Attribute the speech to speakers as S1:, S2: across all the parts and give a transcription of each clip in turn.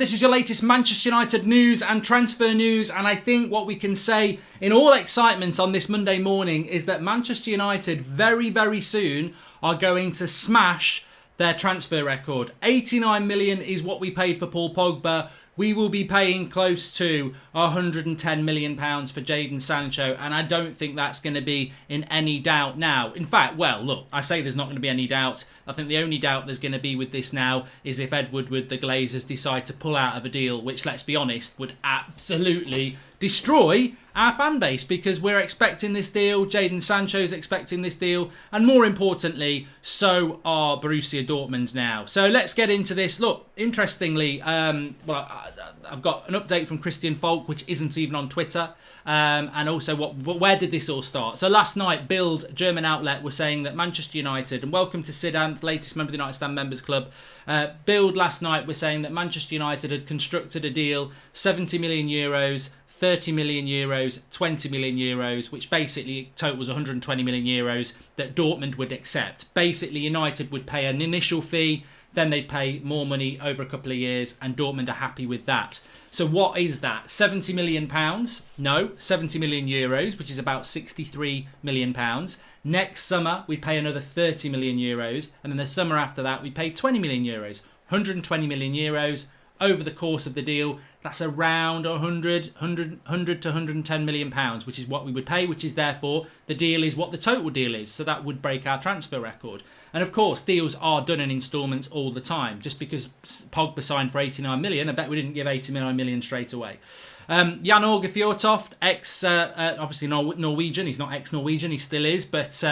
S1: This is your latest Manchester United news and transfer news, and I think what we can say in all excitement on this Monday morning is that Manchester United very, very soon are going to smash their transfer record. 89 million is what we paid for Paul Pogba. We will be paying close to 110 million pounds for Jadon Sancho, and I don't think that's going to be in any doubt now. In fact, well, look, I say there's not going to be any doubt. I think the only doubt there's going to be with this now is if Ed Woodward, the Glazers, decide to pull out of a deal, which, let's be honest, would absolutely destroy our fan base, because we're expecting this deal, Jadon Sancho's expecting this deal, and more importantly, so are Borussia Dortmund now. So let's get into this. Look, interestingly, I've got an update from Christian Falk, which isn't even on Twitter, and also where did this all start? So last night, Bild, German outlet, was saying that Manchester United, and welcome to Sidan, the latest member of the United Stand Members Club, Bild last night was saying that Manchester United had constructed a deal, 70 million euros, 30 million euros, 20 million euros, which basically totals 120 million euros that Dortmund would accept. Basically, United would pay an initial fee, then they'd pay more money over a couple of years, and Dortmund are happy with that. So what is that? 70 million pounds? No, 70 million euros, which is about 63 million pounds. Next summer, we pay another 30 million euros, and then the summer after that, we pay 20 million euros. 120 million euros over the course of the deal. That's around 100 to 110 million pounds, which is what we would pay, which is therefore the deal is what the total deal is. So that would break our transfer record. And of course, deals are done in instalments all the time. Just because Pogba signed for 89 million, I bet we didn't give 89 million straight away. Jan Åge Fjørtoft, obviously Norwegian. He's not ex-Norwegian, he still is, but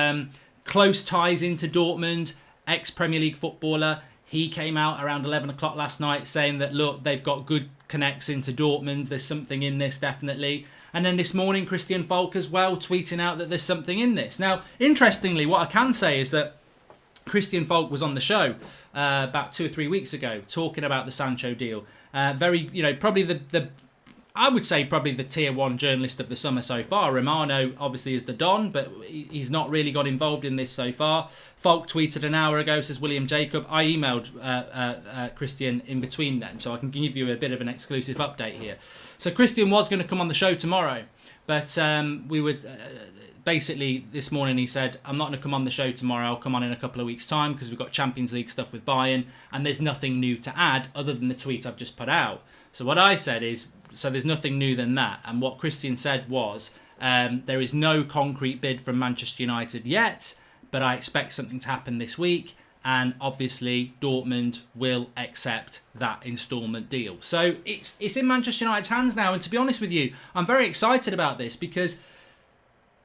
S1: close ties into Dortmund, ex-Premier League footballer. He came out around 11 o'clock last night saying that, look, they've got good connects into Dortmund. There's something in this, definitely. And then this morning, Christian Falk as well, tweeting out that there's something in this. Now, interestingly, what I can say is that Christian Falk was on the show about 2 or 3 weeks ago talking about the Sancho deal. Probably I would say probably the tier 1 journalist of the summer so far. Romano obviously is the Don, but he's not really got involved in this so far. Falk tweeted an hour ago, says William Jacob. I emailed Christian in between then, so I can give you a bit of an exclusive update here. So Christian was going to come on the show tomorrow, but we would... Basically, this morning he said, I'm not going to come on the show tomorrow. I'll come on in a couple of weeks' time because we've got Champions League stuff with Bayern and there's nothing new to add other than the tweet I've just put out. So what I said is, so there's nothing new than that. And what Christian said was, there is no concrete bid from Manchester United yet, but I expect something to happen this week. And obviously, Dortmund will accept that instalment deal. So it's in Manchester United's hands now. And to be honest with you, I'm very excited about this because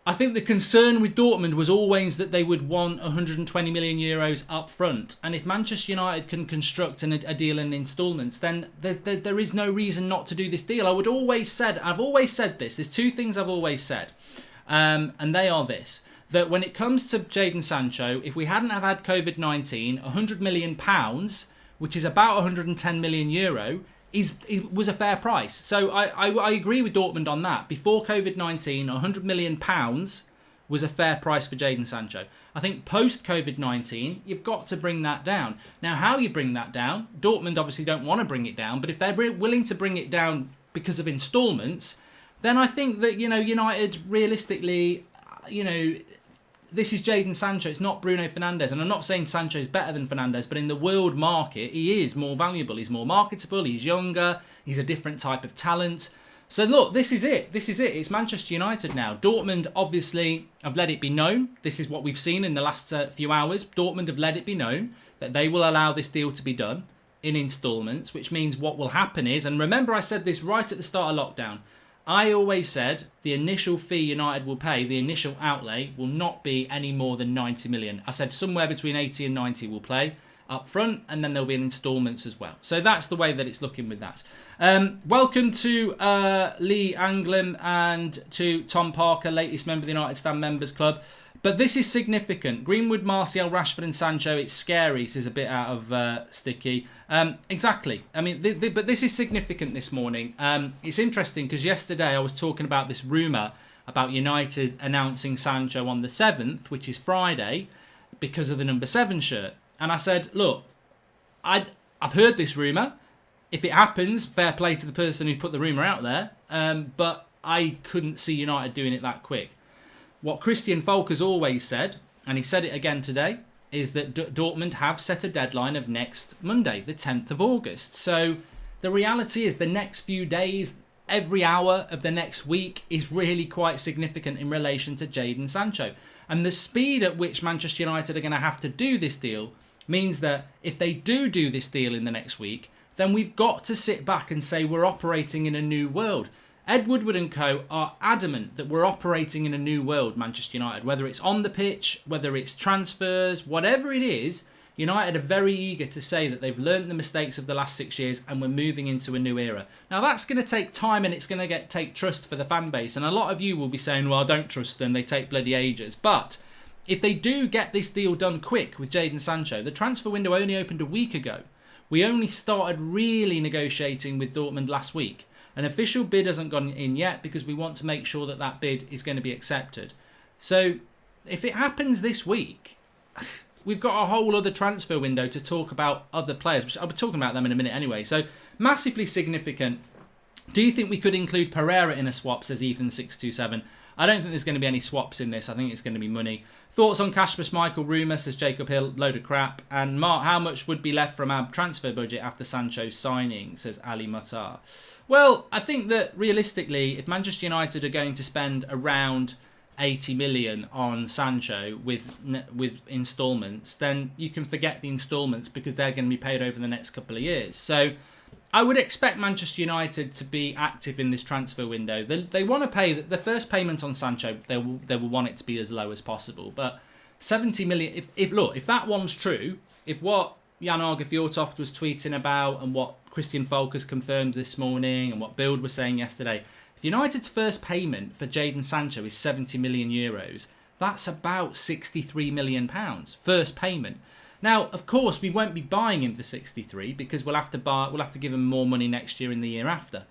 S1: I think the concern with Dortmund was always that they would want 120 million euros up front. And if Manchester United can construct a deal in instalments, then there is no reason not to do this deal. I've always said this. There's two things I've always said. And they are this. That when it comes to Jadon Sancho, if we hadn't have had COVID-19, £100 million, which is about 110 million euro, it was a fair price. So I agree with Dortmund on that. Before COVID-19, £100 million was a fair price for Jadon Sancho. I think post-COVID-19, you've got to bring that down. Now, how you bring that down, Dortmund obviously don't want to bring it down, but if they're willing to bring it down because of instalments, then I think that, United realistically, this is Jadon Sancho. It's not Bruno Fernandes. And I'm not saying Sancho's better than Fernandes, but in the world market, he is more valuable. He's more marketable. He's younger. He's a different type of talent. So look, this is it. It's Manchester United now. Dortmund, obviously, have let it be known. This is what we've seen in the last few hours. Dortmund have let it be known that they will allow this deal to be done in instalments, which means what will happen is, and remember I said this right at the start of lockdown, I always said the initial fee United will pay, the initial outlay, will not be any more than 90 million. I said somewhere between 80 and 90 will play up front, and then there'll be in instalments as well. So that's the way that it's looking with that. Welcome to Lee Anglin and to Tom Parker, latest member of the United Stand Members Club. But this is significant. Greenwood, Martial, Rashford and Sancho, it's scary. This is a bit out of sticky. Exactly. I mean, but this is significant this morning. It's interesting because yesterday I was talking about this rumour about United announcing Sancho on the 7th, which is Friday, because of the number 7 shirt. And I said, look, I've heard this rumour. if it happens, fair play to the person who put the rumour out there. But I couldn't see United doing it that quick. What Christian Falk has always said, and he said it again today, is that Dortmund have set a deadline of next Monday, the 10th of August. So the reality is the next few days, every hour of the next week is really quite significant in relation to Jadon Sancho. And the speed at which Manchester United are going to have to do this deal means that if they do this deal in the next week, then we've got to sit back and say we're operating in a new world. Ed Woodward and co are adamant that we're operating in a new world, Manchester United. Whether it's on the pitch, whether it's transfers, whatever it is, United are very eager to say that they've learnt the mistakes of the last 6 years and we're moving into a new era. Now that's going to take time and it's going to take trust for the fan base. And a lot of you will be saying, well, I don't trust them, they take bloody ages. But if they do get this deal done quick with Jadon Sancho, the transfer window only opened a week ago. We only started really negotiating with Dortmund last week. An official bid hasn't gone in yet because we want to make sure that that bid is going to be accepted. So if it happens this week, we've got a whole other transfer window to talk about other players, which I'll be talking about them in a minute anyway. So massively significant. Do you think we could include Pereira in a swap, says Ethan627? I don't think there's going to be any swaps in this. I think it's going to be money. Thoughts on Kasper Schmeichel rumour, says Jacob Hill. Load of crap. And Mark, how much would be left from our transfer budget after Sancho's signing, says Ali Mutar. Well, I think that realistically, if Manchester United are going to spend around 80 million on Sancho with instalments, then you can forget the instalments because they're going to be paid over the next couple of years. So I would expect Manchester United to be active in this transfer window. They want to pay the first payment on Sancho. They will want it to be as low as possible. But 70 million. If that one's true, if what Jan Arge Fjortoft was tweeting about and what Christian Falk has confirmed this morning and what Bild was saying yesterday, if United's first payment for Jadon Sancho is 70 million euros, that's about 63 million pounds first payment. Now, of course, we won't be buying him for 63 because we'll have to give him more money next year and the year after.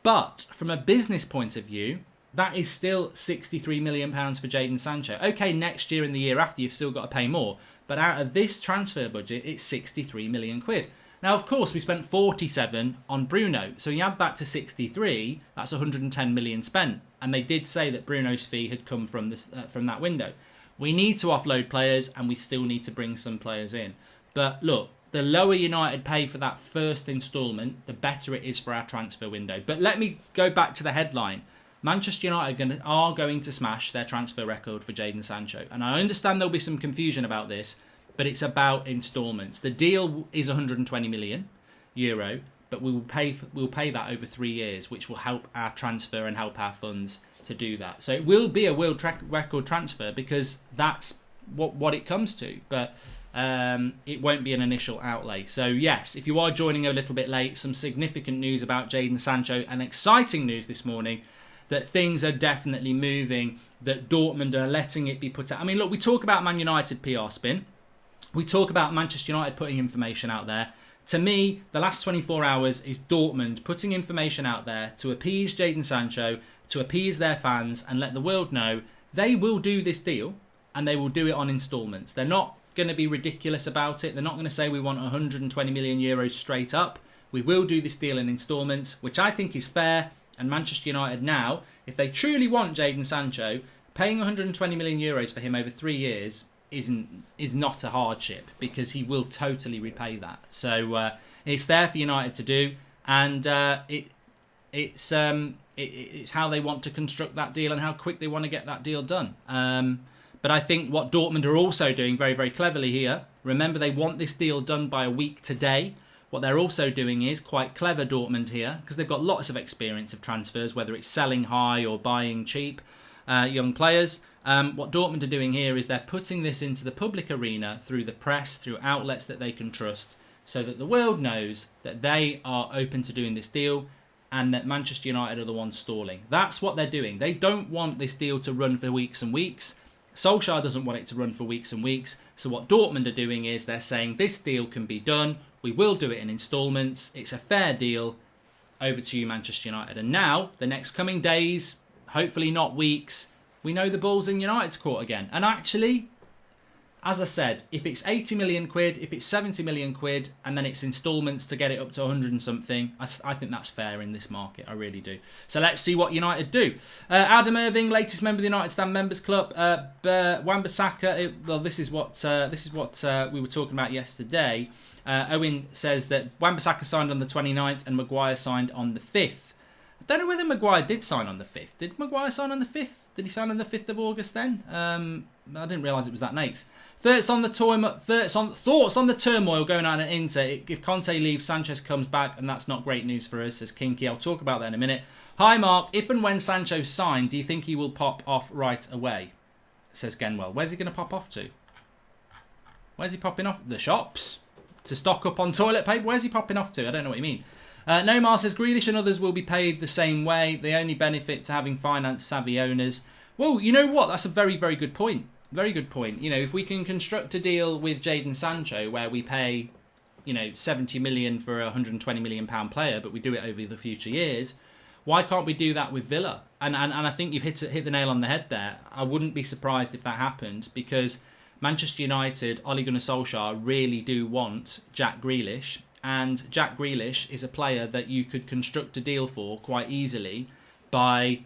S1: But from a business point of view, that is still 63 million pounds for Jadon Sancho. Okay, next year and the year after, you've still got to pay more. But out of this transfer budget, it's 63 million quid. Now, of course, we spent 47 on Bruno. So you add that to 63, that's 110 million spent. And they did say that Bruno's fee had come from that window. We need to offload players and we still need to bring some players in. But look, the lower United pay for that first instalment, the better it is for our transfer window. But let me go back to the headline. Manchester United are going to smash their transfer record for Jadon Sancho. And I understand there'll be some confusion about this, but it's about instalments. The deal is 120 million euro, but we'll pay that over 3 years, which will help our transfer and help our funds to do that. So it will be a world record transfer because that's what it comes to. But it won't be an initial outlay. So yes, if you are joining a little bit late, some significant news about Jadon Sancho and exciting news this morning that things are definitely moving, that Dortmund are letting it be put out. I mean, look, we talk about Man United PR spin. We talk about Manchester United putting information out there. To me, the last 24 hours is Dortmund putting information out there to appease Jadon Sancho, to appease their fans and let the world know they will do this deal and they will do it on instalments. They're not going to be ridiculous about it. They're not going to say we want 120 million euros straight up. We will do this deal in instalments, which I think is fair. And Manchester United now, if they truly want Jadon Sancho, paying 120 million euros for him over 3 years is not a hardship because he will totally repay that. So it's there for United to do, and it's how they want to construct that deal and how quick they want to get that deal done. But I think what Dortmund are also doing very, very cleverly here, remember they want this deal done by a week today. What they're also doing is quite clever, Dortmund here, because they've got lots of experience of transfers, whether it's selling high or buying cheap young players. What Dortmund are doing here is they're putting this into the public arena through the press, through outlets that they can trust, so that the world knows that they are open to doing this deal and that Manchester United are the ones stalling. That's what they're doing. They don't want this deal to run for weeks and weeks. Solskjaer doesn't want it to run for weeks and weeks. So what Dortmund are doing is they're saying this deal can be done. We will do it in instalments. It's a fair deal. Over to you, Manchester United. And now, the next coming days, hopefully not weeks, we know the ball's in United's court again. And actually, as I said, if it's 80 million quid, if it's 70 million quid, and then it's instalments to get it up to 100 and something, I think that's fair in this market. I really do. So let's see what United do. Adam Irving, latest member of the United Stand Members Club. Wan-Bissaka. Well, this is what we were talking about yesterday. Owen says that Wan-Bissaka signed on the 29th and Maguire signed on the 5th. I don't know whether Maguire did sign on the 5th. Did Maguire sign on the 5th? Did he sign on the 5th of August then? I didn't realise it was that late. Thoughts on the turmoil going on at Inter. If Conte leaves, Sanchez comes back, and that's not great news for us, says Kinky. I'll talk about that in a minute. Hi, Mark. If and when Sancho signed, do you think he will pop off right away? Says Genwell. Where's he going to pop off to? Where's he popping off? The shops? To stock up on toilet paper? Where's he popping off to? I don't know what you mean. Nomar says Grealish and others will be paid the same way. They only benefit to having finance-savvy owners. Well, you know what? That's a very, very good point. Very good point. You know, if we can construct a deal with Jadon Sancho where we pay, 70 million for a 120 million pound player, but we do it over the future years, why can't we do that with Villa? And I think you've hit the nail on the head there. I wouldn't be surprised if that happened, because Manchester United, Ole Gunnar Solskjaer, really do want Jack Grealish. And Jack Grealish is a player that you could construct a deal for quite easily by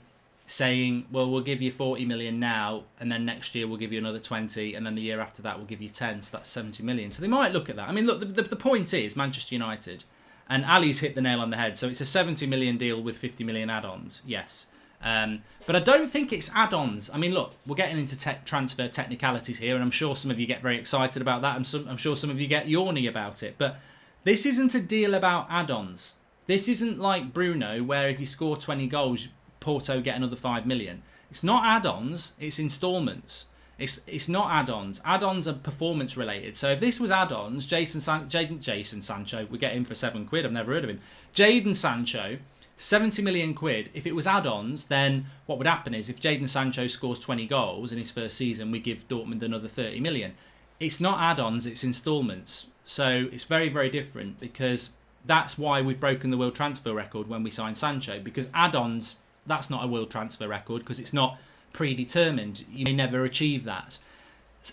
S1: saying, well, we'll give you 40 million now, and then next year we'll give you another 20, and then the year after that we'll give you 10, so that's 70 million. So they might look at that. I mean, look, the point is Manchester United, and Ali's hit the nail on the head. So it's a 70 million deal with 50 million add-ons, yes. But I don't think it's add-ons. I mean, look, we're getting into transfer technicalities here, and I'm sure some of you get very excited about that, and I'm sure some of you get yawny about it, but this isn't a deal about add-ons. This isn't like Bruno, where if you score 20 goals, Porto get another 5 million. It's not add-ons, it's instalments. It's not add-ons. Add-ons are performance related. So if this was add-ons, Jason Sancho, we get him for 7 quid. I've never heard of him. Jadon Sancho, 70 million quid. If it was add-ons, then what would happen is if Jadon Sancho scores 20 goals in his first season, we give Dortmund another 30 million. It's not add-ons, it's instalments. So it's very, very different, because that's why we've broken the world transfer record when we signed Sancho, because add-ons, that's not a world transfer record because it's not predetermined. You may never achieve that.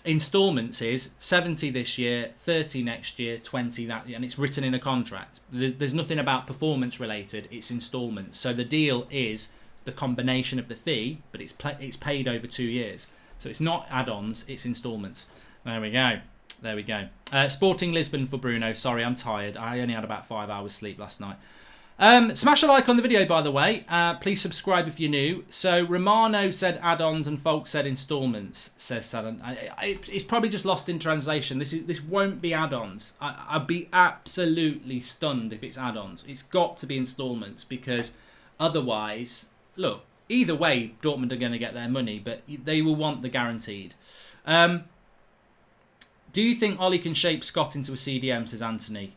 S1: Instalments is 70 this year, 30 next year, 20 that year, and it's written in a contract. There's nothing about performance related, it's instalments. So the deal is the combination of the fee, but it's paid over 2 years. So it's not add-ons, it's instalments. There we go. There we go. Sporting Lisbon for Bruno. Sorry, I'm tired. I only had about 5 hours sleep last night. Smash a like on the video, by the way. Please subscribe if you're new. So Romano said add-ons and Folk said instalments, says Saddam. It's probably just lost in translation. This won't be add-ons. I'd be absolutely stunned if it's add-ons. It's got to be instalments, because otherwise, look, either way, Dortmund are going to get their money, but they will want the guaranteed. Do you think Ollie can shape Scott into a CDM, says Anthony?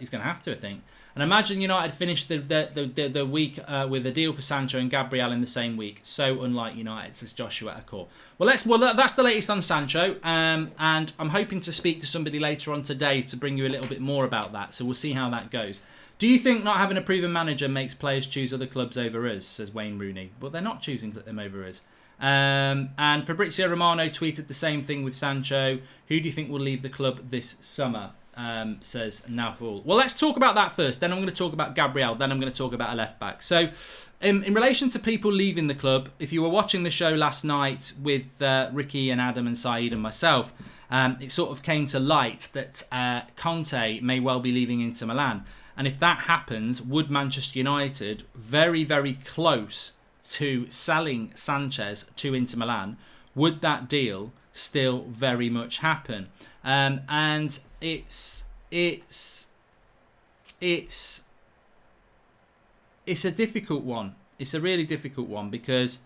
S1: He's going to have to, I think. And imagine United finished the week with a deal for Sancho and Gabriel in the same week. So unlike United, says Joshua Akor. Well, that's the latest on Sancho. And I'm hoping to speak to somebody later on today to bring you a little bit more about that. So we'll see how that goes. Do you think not having a proven manager makes players choose other clubs over us, says Wayne Rooney? But they're not choosing them over us. And Fabrizio Romano tweeted the same thing with Sancho. Who do you think will leave the club this summer? Says Navul. Well, let's talk about that first. Then I'm going to talk about Gabriel. Then I'm going to talk about a left back. So, in relation to people leaving the club, if you were watching the show last night with Ricky and Adam and Saeed and myself, it sort of came to light that Conte may well be leaving Inter Milan. And if that happens, would Manchester United, very, very close to selling Sanchez to Inter Milan, would that deal still very much happen? And it's a difficult one. It's a really difficult one because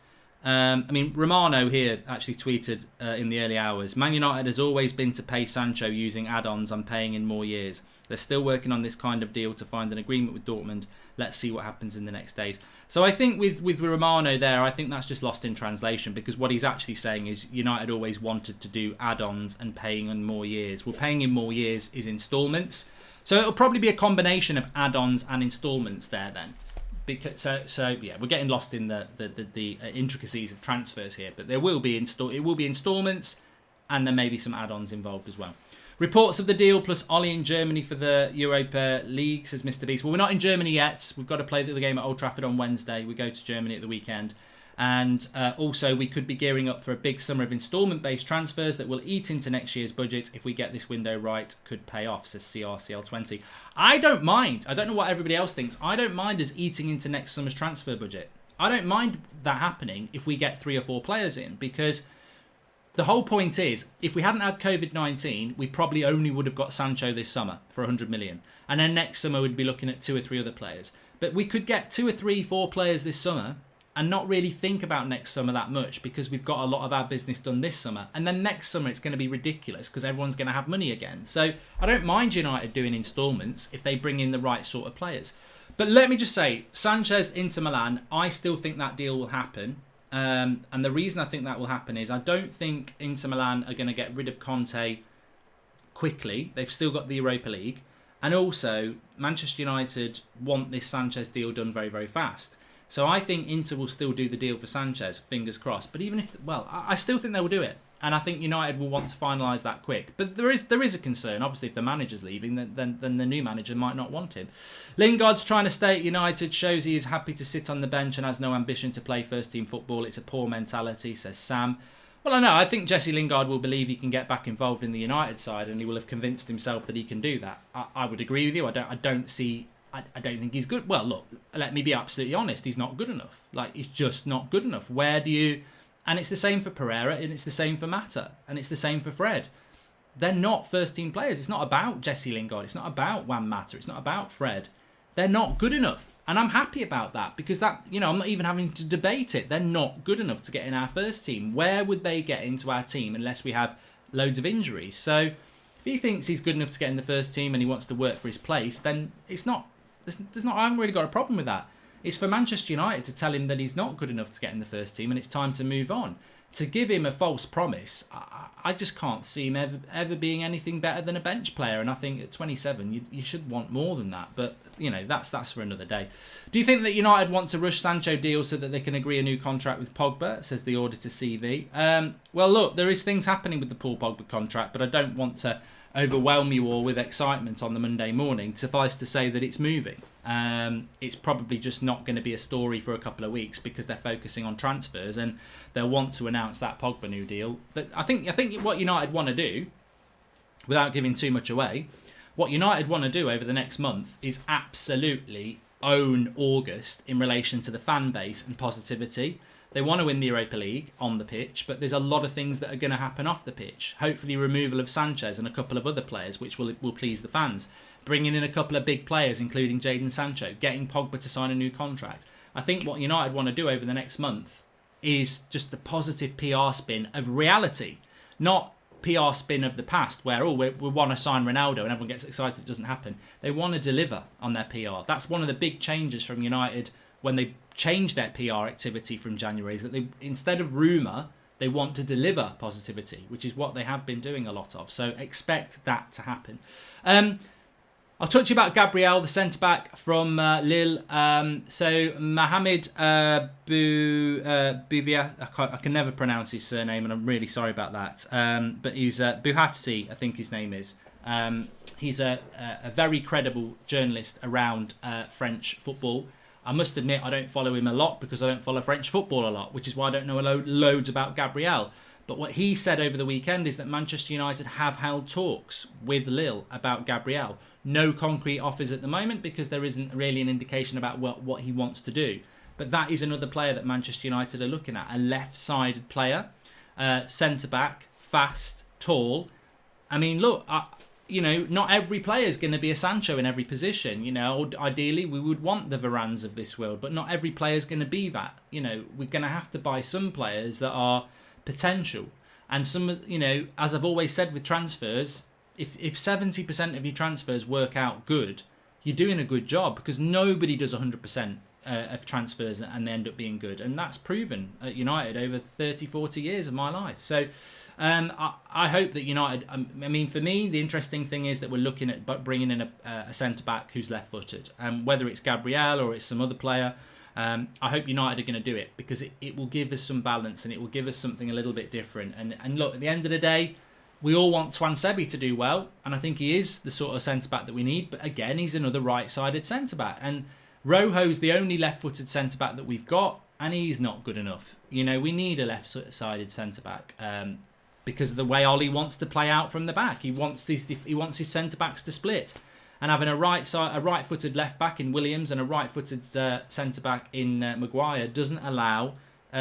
S1: Romano here actually tweeted in the early hours, Man United has always been to pay Sancho using add-ons and paying in more years. They're still working on this kind of deal to find an agreement with Dortmund. Let's see what happens in the next days. So I think with Romano there, I think that's just lost in translation, because what he's actually saying is United always wanted to do add-ons and paying in more years. Well, paying in more years is instalments. So it'll probably be a combination of add-ons and instalments there then. Because so yeah, we're getting lost in the intricacies of transfers here, but there will be it will be instalments and there may be some add-ons involved as well. Reports of the deal plus Ollie in Germany for the Europa League, says Mr. Beast. Well, we're not in Germany yet. We've got to play the game at Old Trafford on Wednesday. We go to Germany at the weekend. And also, we could be gearing up for a big summer of instalment-based transfers that will eat into next year's budget. If we get this window right, could pay off, says CRCL20. I don't mind. I don't know what everybody else thinks. I don't mind us eating into next summer's transfer budget. I don't mind that happening if we get 3 or 4 players in, because the whole point is, if we hadn't had COVID-19, we probably only would have got Sancho this summer for 100 million. And then next summer, we'd be looking at 2 or 3 other players. But we could get 2 or 3, 4 players this summer and not really think about next summer that much, because we've got a lot of our business done this summer. And then next summer it's going to be ridiculous because everyone's going to have money again. So I don't mind United doing instalments if they bring in the right sort of players. But let me just say, Sanchez Inter Milan, I still think that deal will happen. And the reason I think that will happen is I don't think Inter Milan are going to get rid of Conte quickly. They've still got the Europa League. And also, Manchester United want this Sanchez deal done very, very fast. So I think Inter will still do the deal for Sanchez, fingers crossed. But even if, well, I still think they will do it. And I think United will want to finalise that quick. But there is a concern. Obviously, if the manager's leaving, then the new manager might not want him. Lingard's trying to stay at United, shows he is happy to sit on the bench and has no ambition to play first-team football. It's a poor mentality, says Sam. Well, I know. I think Jesse Lingard will believe he can get back involved in the United side, and he will have convinced himself that he can do that. I would agree with you. I don't think he's good. Well, look, let me be absolutely honest. He's not good enough. Like, he's just not good enough. Where do you... And it's the same for Pereira, and it's the same for Mata, and it's the same for Fred. They're not first-team players. It's not about Jesse Lingard. It's not about Juan Mata. It's not about Fred. They're not good enough. And I'm happy about that, because that, you know, I'm not even having to debate it. They're not good enough to get in our first team. Where would they get into our team unless we have loads of injuries? So if he thinks he's good enough to get in the first team and he wants to work for his place, then it's not... I haven't really got a problem with that. It's for Manchester United to tell him that he's not good enough to get in the first team and it's time to move on. To give him a false promise, I just can't see him ever being anything better than a bench player. And I think at 27, you should want more than that. But, you know, that's for another day. Do you think that United want to rush Sancho deal so that they can agree a new contract with Pogba, says the auditor CV? Well, look, there is things happening with the Paul Pogba contract, but I don't want to overwhelm you all with excitement on the Monday morning. Suffice to say that it's moving. It's probably just not going to be a story for a couple of weeks because they're focusing on transfers and they'll want to announce that Pogba new deal. But I think what United want to do, without giving too much away, what United want to do over the next month is absolutely own August in relation to the fan base and positivity. They want to win the Europa League on the pitch, but there's a lot of things that are going to happen off the pitch. Hopefully removal of Sanchez and a couple of other players, which will please the fans. Bringing in a couple of big players, including Jadon Sancho. Getting Pogba to sign a new contract. I think what United want to do over the next month is just the positive PR spin of reality. Not PR spin of the past where, we want to sign Ronaldo and everyone gets excited it doesn't happen. They want to deliver on their PR. That's one of the big changes from United when they changed their PR activity from January, is that they, instead of rumour, they want to deliver positivity, which is what they have been doing a lot of. So expect that to happen. I'll talk to you about Gabriel, the centre-back from Lille. So Mohamed Bouviat, I can never pronounce his surname, and I'm really sorry about that. But he's Bouhafsi, I think his name is. He's a very credible journalist around French football. I must admit I don't follow him a lot because I don't follow French football a lot, which is why I don't know loads about Gabriel. But what he said over the weekend is that Manchester United have held talks with Lille about Gabriel. No concrete offers at the moment because there isn't really an indication about what he wants to do. But that is another player that Manchester United are looking at. A left-sided player, centre-back, fast, tall. I mean, look, not every player is going to be a Sancho in every position. Ideally, we would want the Varans of this world, but not every player is going to be that. We're going to have to buy some players that are potential. And some, as I've always said with transfers, if 70% of your transfers work out good, you're doing a good job, because nobody does 100% of transfers and they end up being good. And that's proven at United over 30, 40 years of my life. So I hope that United, for me, the interesting thing is that we're looking at bringing in a centre-back who's left-footed. Whether it's Gabriel or it's some other player, I hope United are going to do it, because it will give us some balance and it will give us something a little bit different. And look, at the end of the day, we all want Twansebi to do well, and I think he is the sort of centre-back that we need. But again, he's another right-sided centre-back. And Rojo's the only left-footed centre-back that we've got, and he's not good enough. You know, we need a left-sided centre-back because of the way Ollie wants to play out from the back. He wants his centre-backs to split. And having a right-footed left-back in Williams and a right-footed centre-back in Maguire doesn't allow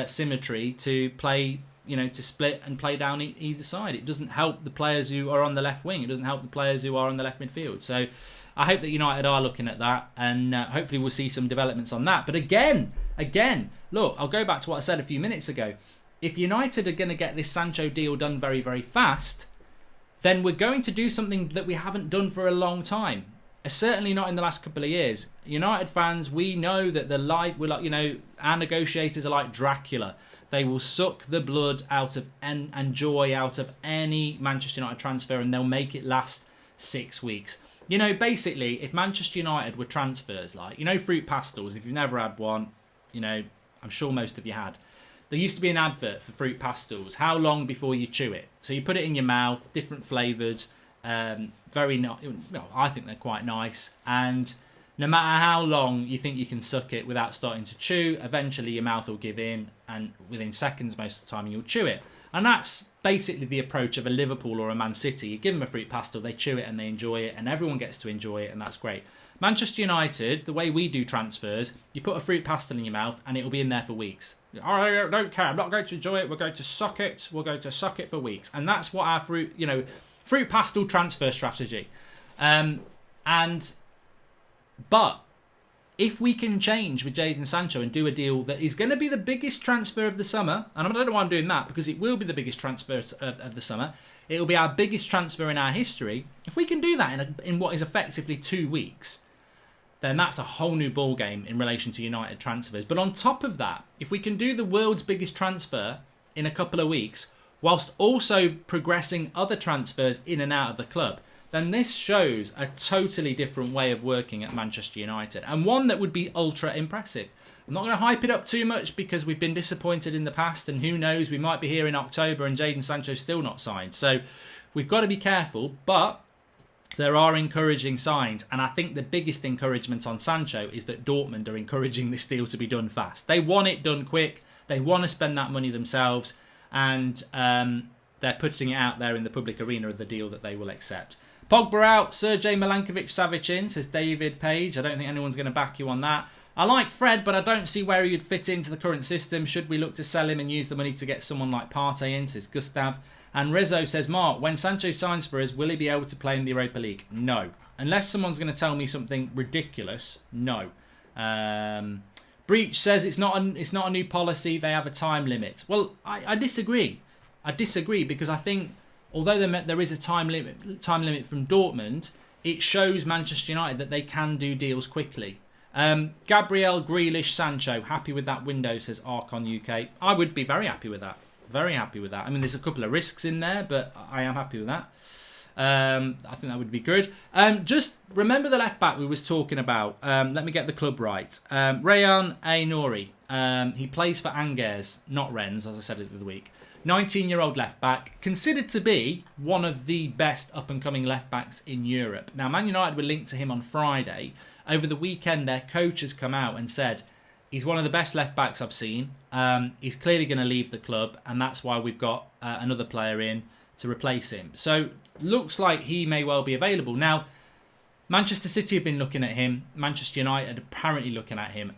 S1: symmetry to play, you know, to split and play down either side. It doesn't help the players who are on the left wing. It doesn't help the players who are on the left midfield. So I hope that United are looking at that, and hopefully we'll see some developments on that. But again, look, I'll go back to what I said a few minutes ago. If United are going to get this Sancho deal done very, very fast, then we're going to do something that we haven't done for a long time. Certainly not in the last couple of years. United fans, we know that our negotiators are like Dracula. They will suck the blood out of and joy out of any Manchester United transfer, and they'll make it last 6 weeks. You know, basically, if Manchester United were transfers like, you know, fruit pastels, if you've never had one, you know, I'm sure most of you had. There used to be an advert for fruit pastels. How long before you chew it? So you put it in your mouth, different flavoured, I think they're quite nice. And no matter how long you think you can suck it without starting to chew, eventually your mouth will give in, and within seconds most of the time you'll chew it. And that's basically the approach of a Liverpool or a Man City. You give them a fruit pastel, they chew it and they enjoy it, and everyone gets to enjoy it, and that's great. Manchester United, the way we do transfers, you put a fruit pastel in your mouth and it will be in there for weeks. I don't care, I'm not going to enjoy it, we're going to suck it, for weeks. And that's what our fruit pastel transfer strategy. But if we can change with Jadon Sancho and do a deal that is going to be the biggest transfer of the summer, and I don't know why I'm doing that, because it will be the biggest transfer of the summer. It will be our biggest transfer in our history. If we can do that in what is effectively 2 weeks, then that's a whole new ball game in relation to United transfers. But on top of that, if we can do the world's biggest transfer in a couple of weeks, whilst also progressing other transfers in and out of the club, then this shows a totally different way of working at Manchester United, and one that would be ultra impressive. I'm not going to hype it up too much because we've been disappointed in the past, and who knows, we might be here in October and Jadon Sancho's still not signed. So we've got to be careful, but there are encouraging signs, and I think the biggest encouragement on Sancho is that Dortmund are encouraging this deal to be done fast. They want it done quick, they want to spend that money themselves, and they're putting it out there in the public arena of the deal that they will accept. Pogba out, Sergej Milankovic-Savic in, says David Page. I don't think anyone's going to back you on that. I like Fred, but I don't see where he would fit into the current system. Should we look to sell him and use the money to get someone like Partey in, says Gustav. And Rizzo says, Mark, when Sancho signs for us, will he be able to play in the Europa League? No. Unless someone's going to tell me something ridiculous, no. Breach says it's not a new policy, they have a time limit. Well, I disagree. I disagree because I think although there is a time limit from Dortmund, it shows Manchester United that they can do deals quickly. Gabriel, Grealish, Sancho, happy with that window, says Archon UK. I would be very happy with that. Very happy with that. I mean, there's a couple of risks in there, but I am happy with that. I think that would be good. Just remember the left back we was talking about. Let me get the club right. Rayan A. Nouri. He plays for Angers, not Rennes, as I said the other week. 19-year-old left back, considered to be one of the best up-and-coming left backs in Europe. Now, Man United were linked to him on Friday. Over the weekend, their coach has come out and said, he's one of the best left backs I've seen. He's clearly going to leave the club, and that's why we've got another player in to replace him. So, looks like he may well be available. Now, Manchester City have been looking at him. Manchester United apparently looking at him.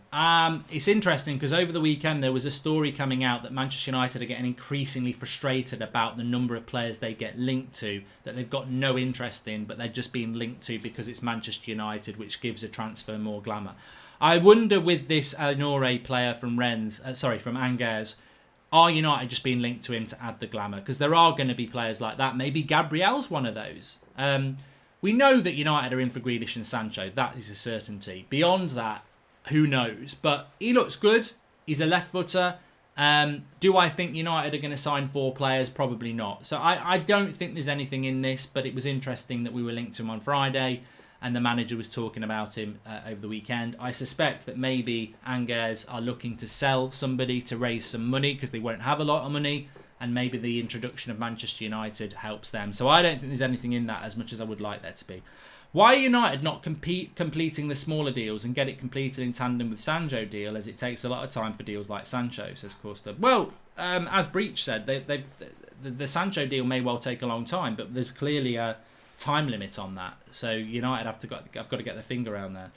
S1: It's interesting because over the weekend there was a story coming out that Manchester United are getting increasingly frustrated about the number of players they get linked to that they've got no interest in, but they're just being linked to because it's Manchester United, which gives a transfer more glamour. I wonder with this Nouri player from from Angers, are United just being linked to him to add the glamour? Because there are going to be players like that. Maybe Gabriel's one of those. We know that United are in for Grealish and Sancho. That is a certainty. Beyond that, who knows? But he looks good. He's a left footer. Do I think United are going to sign 4 players? Probably not. So I don't think there's anything in this, but it was interesting that we were linked to him on Friday. and the manager was talking about him over the weekend. I suspect that maybe Angers are looking to sell somebody to raise some money because they won't have a lot of money, and maybe the introduction of Manchester United helps them. So I don't think there's anything in that as much as I would like there to be. Why are United not completing the smaller deals and get it completed in tandem with Sancho deal, as it takes a lot of time for deals like Sancho, says Costa. Well, as Breach said, the Sancho deal may well take a long time, but there's clearly a time limit on that. So United have got to get their finger around there.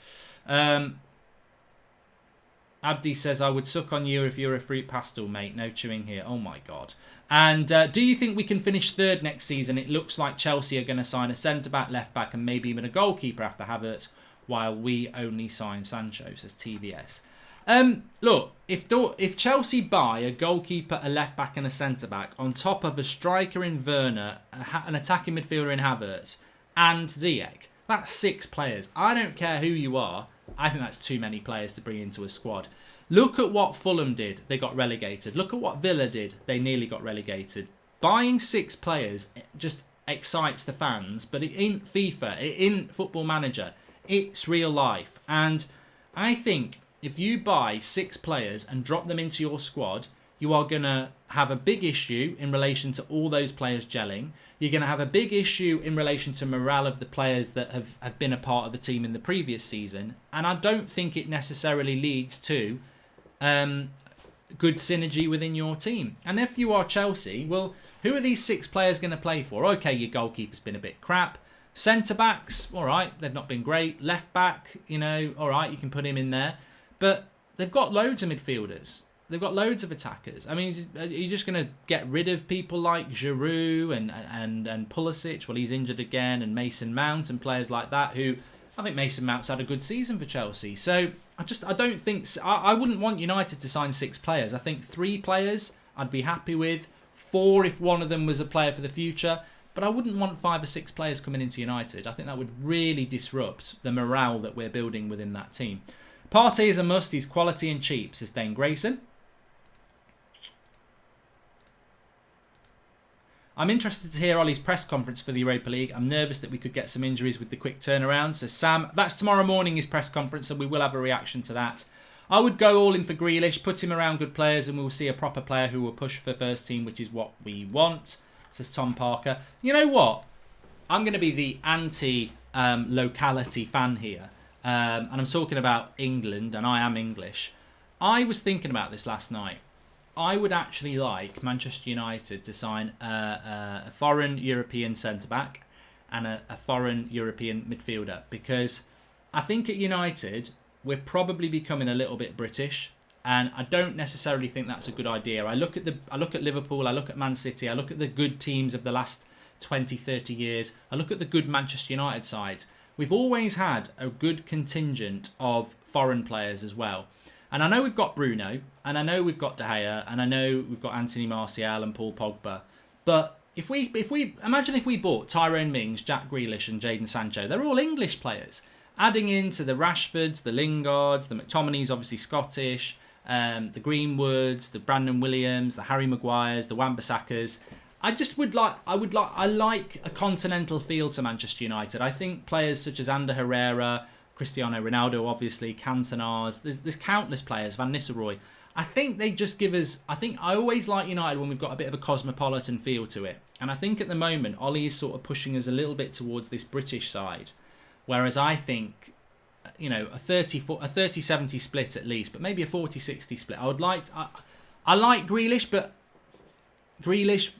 S1: Abdi says, I would suck on you if you're a fruit pastel, mate. No chewing here. Oh, my God. And do you think we can finish third next season? It looks like Chelsea are going to sign a centre-back, left-back, and maybe even a goalkeeper after Havertz, while we only sign Sancho, says TVS. Look, if Chelsea buy a goalkeeper, a left-back, and a centre-back, on top of a striker in Werner, an attacking midfielder in Havertz, and Ziyech, that's 6 players. I don't care who you are. I think that's too many players to bring into a squad. Look at what Fulham did. They got relegated. Look at what Villa did. They nearly got relegated. Buying 6 players just excites the fans, but in FIFA, in Football Manager, it's real life. And I think if you buy 6 players and drop them into your squad, you are going to have a big issue in relation to all those players gelling. You're going to have a big issue in relation to morale of the players that have been a part of the team in the previous season. And I don't think it necessarily leads to good synergy within your team. And if you are Chelsea, well, who are these 6 players going to play for? Okay, your goalkeeper's been a bit crap. Centre-backs, all right, they've not been great. Left-back, all right, you can put him in there. But they've got loads of midfielders. They've got loads of attackers. I mean, are you just going to get rid of people like Giroud and Pulisic? Well, he's injured again, and Mason Mount and players like that, who I think Mason Mount's had a good season for Chelsea. So I don't think... I wouldn't want United to sign 6 players. I think 3 players I'd be happy with. 4 if one of them was a player for the future. But I wouldn't want 5 or 6 players coming into United. I think that would really disrupt the morale that we're building within that team. Partey is a must. He's quality and cheap, says Dane Grayson. I'm interested to hear Ollie's press conference for the Europa League. I'm nervous that we could get some injuries with the quick turnaround, says Sam. That's tomorrow morning, his press conference, so we will have a reaction to that. I would go all in for Grealish, put him around good players, and we'll see a proper player who will push for first team, which is what we want, says Tom Parker. You know what? I'm going to be the anti-locality fan here. And I'm talking about England, and I am English. I was thinking about this last night. I would actually like Manchester United to sign a foreign European centre-back and a foreign European midfielder, because I think at United we're probably becoming a little bit British, and I don't necessarily think that's a good idea. I look at Liverpool, I look at Man City, I look at the good teams of the last 20, 30 years, I look at the good Manchester United sides. We've always had a good contingent of foreign players as well. And I know we've got Bruno, and I know we've got De Gea, and I know we've got Anthony Martial and Paul Pogba. But if we imagine if we bought Tyrone Mings, Jack Grealish, and Jadon Sancho, they're all English players. Adding into the Rashfords, the Lingards, the McTominays, obviously Scottish, the Greenwoods, the Brandon Williams, the Harry Maguires, the Wan-Bissakas. I like a continental feel to Manchester United. I think players such as Ander Herrera, Cristiano Ronaldo, obviously, Cantona's, there's countless players, Van Nistelrooy. I think they just give us... I always like United when we've got a bit of a cosmopolitan feel to it. And I think at the moment, Ollie is sort of pushing us a little bit towards this British side. Whereas I think, a 30-70 split at least, but maybe a 40-60 split. I like Grealish, but Grealish,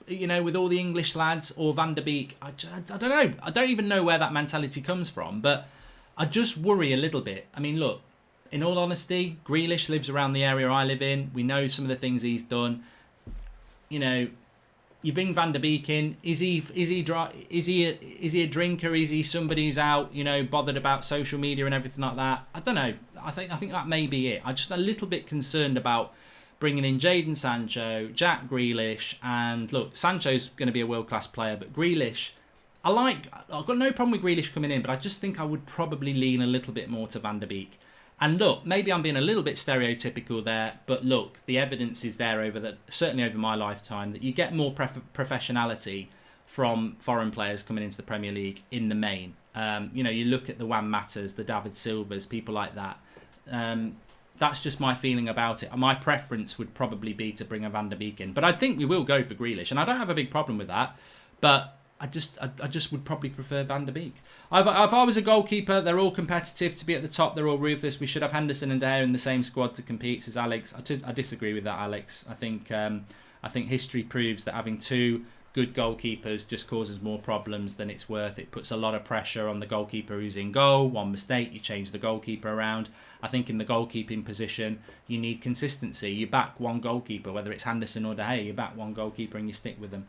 S1: with all the English lads, or Van der Beek, I don't know. I don't even know where that mentality comes from, but I just worry a little bit. I mean, look, in all honesty, Grealish lives around the area I live in. We know some of the things he's done. You bring Van der Beek in. Is he a drinker? Is he somebody who's out, bothered about social media and everything like that? I don't know. I think that may be it. I'm just a little bit concerned about bringing in Jadon Sancho, Jack Grealish, and look, Sancho's going to be a world-class player, but Grealish, I've got no problem with Grealish coming in, but I just think I would probably lean a little bit more to Van der Beek. And look, maybe I'm being a little bit stereotypical there, but look, the evidence is there certainly over my lifetime, that you get more professionality from foreign players coming into the Premier League in the main. You look at the Juan Matas, the David Silvas, people like that. That's just my feeling about it. My preference would probably be to bring a Van der Beek in, but I think we will go for Grealish, and I don't have a big problem with that. But I just would probably prefer Van der Beek. If I was a goalkeeper, they're all competitive to be at the top. They're all ruthless. We should have Henderson and De Gea in the same squad to compete, says Alex. I disagree with that, Alex. I think history proves that having two good goalkeepers just causes more problems than it's worth. It puts a lot of pressure on the goalkeeper who's in goal. One mistake, you change the goalkeeper around. I think in the goalkeeping position, you need consistency. You back one goalkeeper, whether it's Henderson or De Gea, you back one goalkeeper and you stick with them.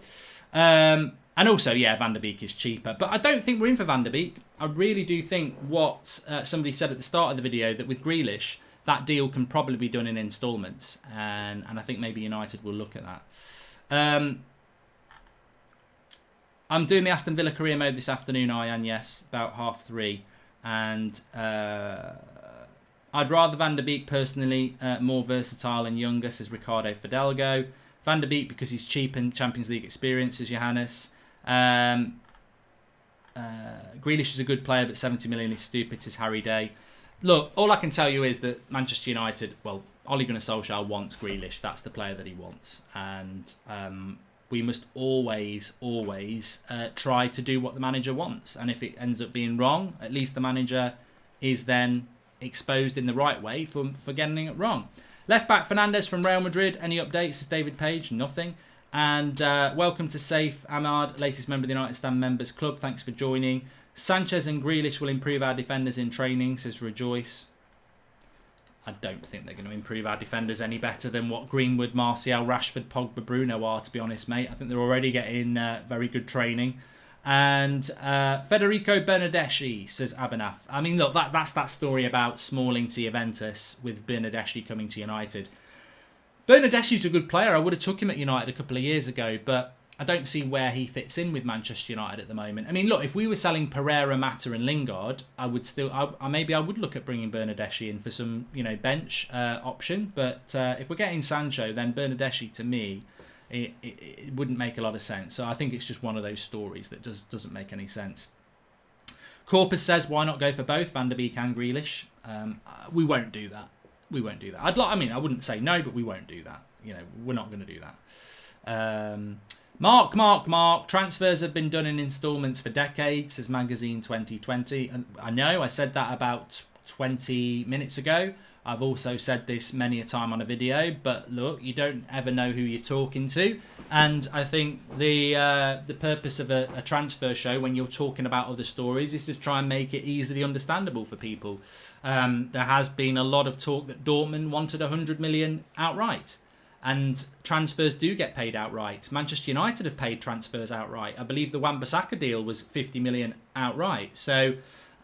S1: And also, yeah, Van der Beek is cheaper. But I don't think we're in for Van der Beek. I really do think what somebody said at the start of the video, that with Grealish, that deal can probably be done in instalments. And I think maybe United will look at that. I'm doing the Aston Villa career mode this afternoon, Ian, yes, about 3:30. And I'd rather Van der Beek personally, more versatile and younger, says Ricardo Fidelgo. Van der Beek because he's cheap and Champions League experience, says Johannes. Grealish is a good player, but 70 million is stupid, says Harry Day. Look, all I can tell you is that Manchester United, well, Ole Gunnar Solskjaer wants Grealish. That's the player that he wants. And we must always try to do what the manager wants. And if it ends up being wrong, at least the manager is then exposed in the right way for getting it wrong. Left back Fernandes from Real Madrid. Any updates? Says David Page. Nothing. And welcome to Saif Ahmad, latest member of the United Stand Members Club. Thanks for joining. Sanchez and Grealish will improve our defenders in training, says Rejoice. I don't think they're going to improve our defenders any better than what Greenwood, Martial, Rashford, Pogba, Bruno are, to be honest, mate. I think they're already getting very good training. And Federico Bernardeschi, says Abanaf. I mean, look, that's that story about Smalling to Juventus with Bernardeschi coming to United. Bernardeschi's a good player. I would have took him at United a couple of years ago, but I don't see where he fits in with Manchester United at the moment. I mean, look, if we were selling Pereira, Mata and Lingard, I would look at bringing Bernardeschi in for some, bench option. But if we're getting Sancho, then Bernardeschi, to me, it wouldn't make a lot of sense. So I think it's just one of those stories that doesn't make any sense. Corpus says, why not go for both Van der Beek and Grealish? We won't do that. I wouldn't say no, but we won't do that. We're not going to do that. Mark. Transfers have been done in instalments for decades, says Magazine 2020. And I know I said that about 20 minutes ago. I've also said this many a time on a video, but look, you don't ever know who you're talking to. And I think the purpose of a transfer show when you're talking about other stories is to try and make it easily understandable for people. There has been a lot of talk that Dortmund wanted 100 million outright. And transfers do get paid outright. Manchester United have paid transfers outright. I believe the Wan-Bissaka deal was 50 million outright. So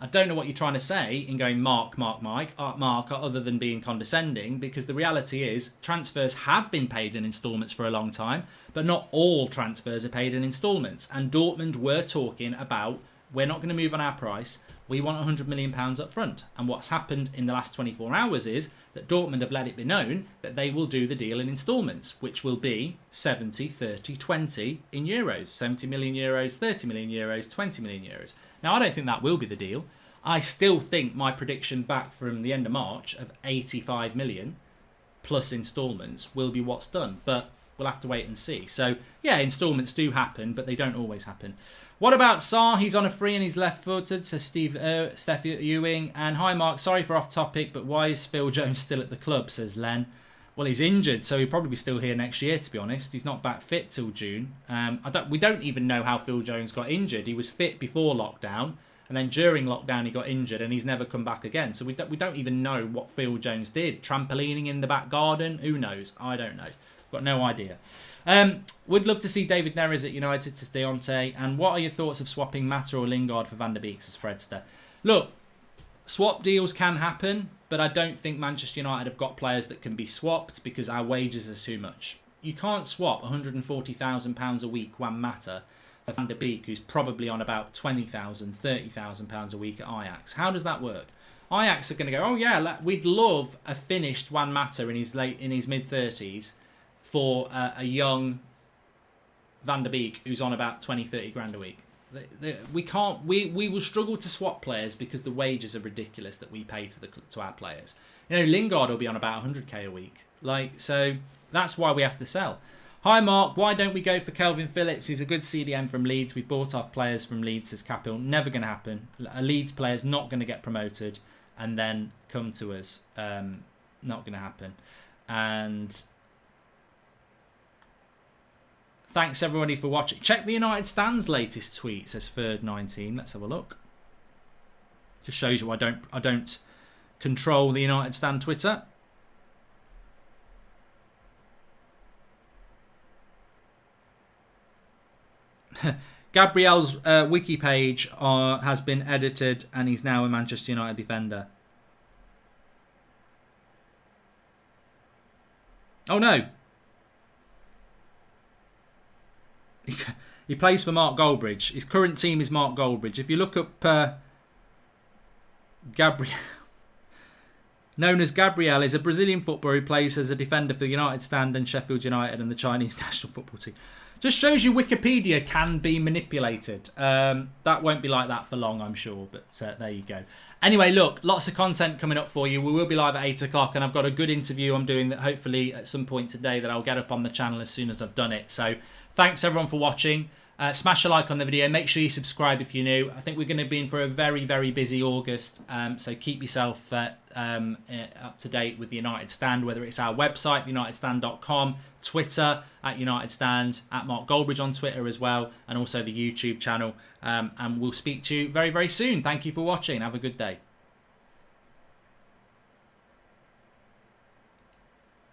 S1: I don't know what you're trying to say in going Mark, other than being condescending, because the reality is transfers have been paid in instalments for a long time, but not all transfers are paid in instalments. And Dortmund were talking about, we're not going to move on our price. We want £100 million up front. And what's happened in the last 24 hours is that Dortmund have let it be known that they will do the deal in instalments, which will be 70, 30, 20 in euros. 70 million euros, 30 million euros, 20 million euros. Now, I don't think that will be the deal. I still think my prediction back from the end of March of 85 million plus instalments will be what's done. But we'll have to wait and see. So, yeah, instalments do happen, but they don't always happen. What about Sarr? He's on a free and he's left-footed, says Steph Ewing. And hi, Mark. Sorry for off topic, but why is Phil Jones still at the club, says Len. Well, he's injured, so he'll probably be still here next year, to be honest. He's not back fit till June. We don't even know how Phil Jones got injured. He was fit before lockdown, and then during lockdown he got injured, and he's never come back again. So we don't even know what Phil Jones did. Trampolining in the back garden? Who knows? I don't know. Got no idea. Would love to see David Neres at United, says Deontay. And what are your thoughts of swapping Mata or Lingard for Van der Beek, says Fredster? Look, swap deals can happen, but I don't think Manchester United have got players that can be swapped because our wages are too much. You can't swap £140,000 a week Juan Mata for Van der Beek, who's probably on about £20,000, £30,000 a week at Ajax. How does that work? Ajax are going to go, oh yeah, we'd love a finished Juan Mata in his mid-30s for a young Van der Beek, who's on about 20, 30 grand a week. We will struggle to swap players because the wages are ridiculous that we pay to our players. You know, Lingard will be on about 100k a week. So that's why we have to sell. Hi Mark, why don't we go for Kelvin Phillips? He's a good CDM from Leeds. We bought off players from Leeds, says Capil. Never going to happen. A Leeds player's not going to get promoted and then come to us. Not going to happen. And thanks everybody for watching. Check the United Stand's latest tweet, says Third19. Let's have a look. Just shows you I don't control the United Stand Twitter. Gabriel's wiki page has been edited and he's now a Manchester United defender. Oh no. He plays for Mark Goldbridge. His current team is Mark Goldbridge. If you look up Gabriel, known as Gabriel, is a Brazilian footballer who plays as a defender for the United Stand and Sheffield United and the Chinese national football team. Just shows you Wikipedia can be manipulated. That won't be like that for long, I'm sure. But there you go. Anyway, look, lots of content coming up for you. We will be live at 8 o'clock, and I've got a good interview I'm doing that hopefully at some point today that I'll get up on the channel as soon as I've done it. So thanks everyone for watching. Smash a like on the video. Make sure you subscribe if you're new. I think we're going to be in for a very, very busy August. So keep yourself up to date with the United Stand, whether it's our website, unitedstand.com, Twitter at United Stand, at Mark Goldbridge on Twitter as well, and also the YouTube channel. And we'll speak to you very, very soon. Thank you for watching. Have a good day.